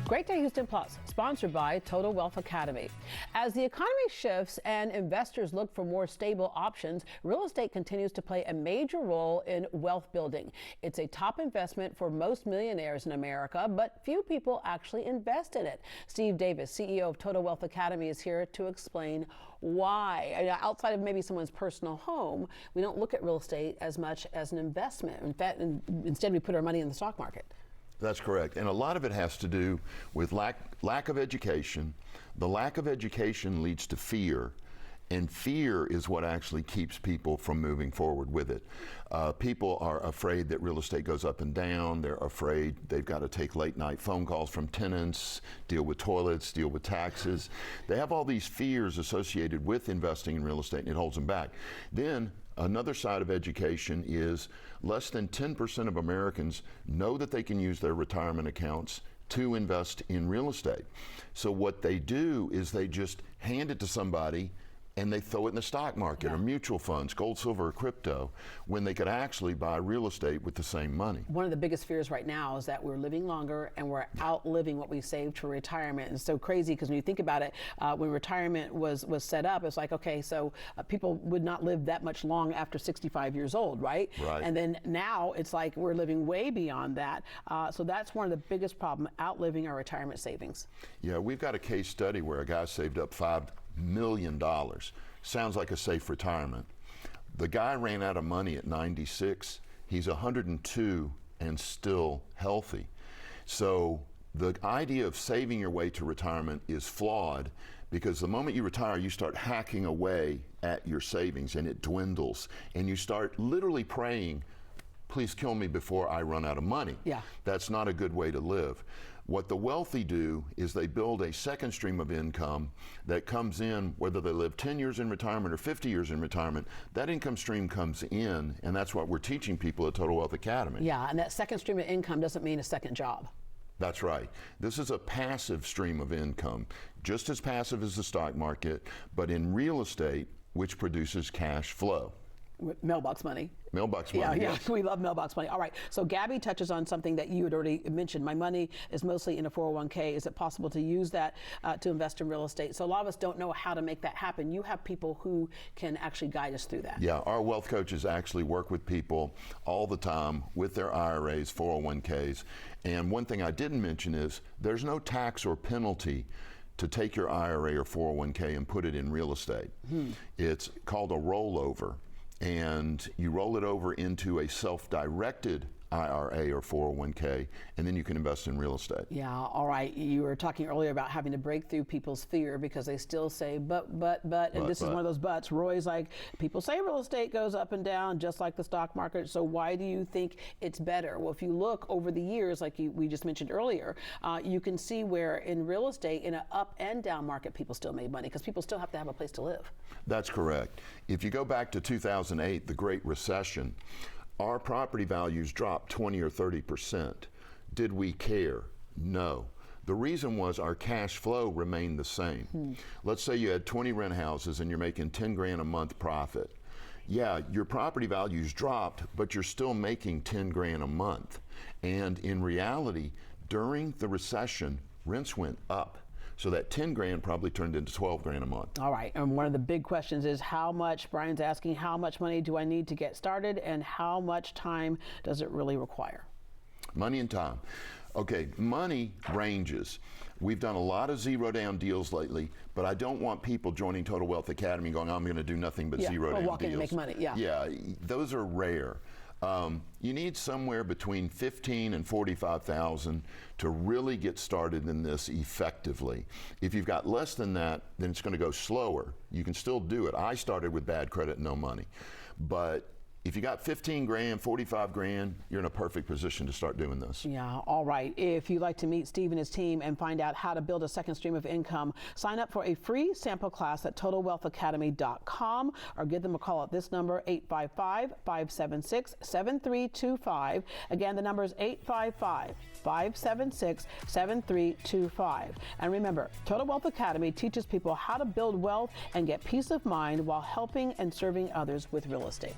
Great Day Houston Plus, sponsored by Total Wealth Academy. As the economy shifts and investors look for more stable options, real estate continues to play a major role in wealth building. It's a top investment for most millionaires in America, but few people actually invest in it. Steve Davis, CEO of Total Wealth Academy, is here to explain why. Outside of maybe someone's personal home, we don't look at real estate as much as an investment. In fact, instead we put our money in the stock market. That's correct. And a lot of it has to do with lack of education. The lack of education leads to fear. And fear is what actually keeps people from moving forward with it. People are afraid that real estate goes up and down. They're afraid they've got to take late night phone calls from tenants, deal with toilets, deal with taxes. They have all these fears associated with investing in real estate, and it holds them back. Then another side of education is less than 10% of Americans know that they can use their retirement accounts to invest in real estate. So what they do is they just hand it to somebody and they throw it in the stock market or mutual funds, gold, silver, or crypto, when they could actually buy real estate with the same money. One of the biggest fears right now is that we're living longer and we're outliving what we saved for retirement. And it's so crazy because when you think about it, when retirement was set up, it's like, okay, so people would not live that much long after 65 years old, right? Right. And then now it's like we're living way beyond that. So that's one of the biggest problems, outliving our retirement savings. Yeah, we've got a case study where a guy saved up $5 million. Sounds like a safe retirement. The guy ran out of money at 96. He's 102 and still healthy. So the idea of saving your way to retirement is flawed, because the moment you retire, you start hacking away at your savings and it dwindles, and you start literally praying, please kill me before I run out of money. Yeah. That's not a good way to live. What the wealthy do is they build a second stream of income that comes in, whether they live 10 years in retirement or 50 years in retirement. That income stream comes in, and that's what we're teaching people at Total Wealth Academy. Yeah, and that second stream of income doesn't mean a second job. That's right. This is a passive stream of income, just as passive as the stock market, but in real estate, which produces cash flow. Mailbox money. Mailbox money. Yeah, yes. We love mailbox money. All right, so Gabby touches on something that you had already mentioned. My money is mostly in a 401k. Is it possible to use that to invest in real estate? So a lot of us don't know how to make that happen. You have people who can actually guide us through that. Yeah, our wealth coaches actually work with people all the time with their IRAs, 401ks. And one thing I didn't mention is there's no tax or penalty to take your IRA or 401k and put it in real estate. It's called a rollover. And you roll it over into a self-directed IRA or 401k, and then you can invest in real estate. Yeah, all right. You were talking earlier about having to break through people's fear because they still say, but, and this is one of those buts. Roy's like, people say real estate goes up and down just like the stock market, so why do you think it's better? Well, if you look over the years, like we just mentioned earlier, you can see where in real estate, in an up and down market, people still made money because people still have to have a place to live. That's correct. If you go back to 2008, the Great Recession, our property values dropped 20 or 30%. Did we care? No. The reason was our cash flow remained the same. Let's say you had 20 rent houses and you're making 10 grand a month profit. Yeah, your property values dropped, but you're still making 10 grand a month. And in reality, during the recession, rents went up. So that 10 grand probably turned into 12 grand a month. All right, and one of the big questions is how much, Brian's asking, how much money do I need to get started and how much time does it really require? Money and time. Okay, money ranges. We've done a lot of zero down deals lately, but I don't want people joining Total Wealth Academy going, I'm gonna do nothing but zero down deals. Walk in and make money, Yeah, those are rare. You need somewhere between 15 and 45,000 to really get started in this effectively. If you've got less than that, then it's going to go slower. You can still do it. I started with bad credit and no money. But if you got 15 grand, 45 grand, you're in a perfect position to start doing this. Yeah, all right. If you'd like to meet Steve and his team and find out how to build a second stream of income, sign up for a free sample class at TotalWealthAcademy.com or give them a call at this number, 855-576-7325. Again, the number is 855-576-7325. And remember, Total Wealth Academy teaches people how to build wealth and get peace of mind while helping and serving others with real estate.